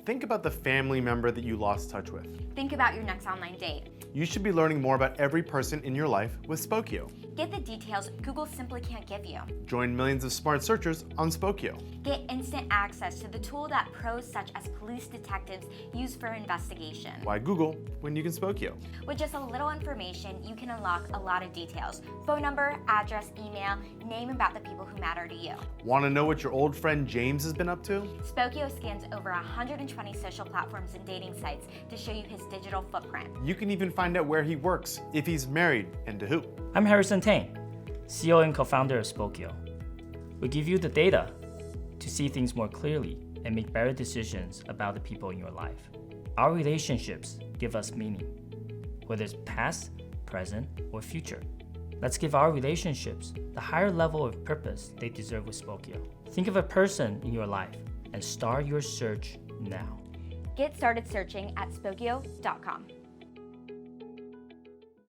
Think about the family member that you lost touch with. Think about your next online date. You should be learning more about every person in your life with Spokeo. Get the details Google simply can't give you. Join millions of smart searchers on Spokeo. Get instant access to the tool that pros such as police detectives use for investigation. Why Google when you can Spokeo? With just a little information, you can unlock a lot of details. Phone number, address, email, name about the people who matter to you. Want to know what your old friend James has been up to? Spokeo scans over 120 social platforms and dating sites to show you his digital footprint. You can even find out where he works, if he's married, and to who. I'm Harrison Tang, CEO and co-founder of Spokeo. We give you the data to see things more clearly and make better decisions about the people in your life. Our relationships give us meaning, whether it's past, present, or future. Let's give our relationships the higher level of purpose they deserve with Spokeo. Think of a person in your life and start your search now. Get started searching at spokeo.com.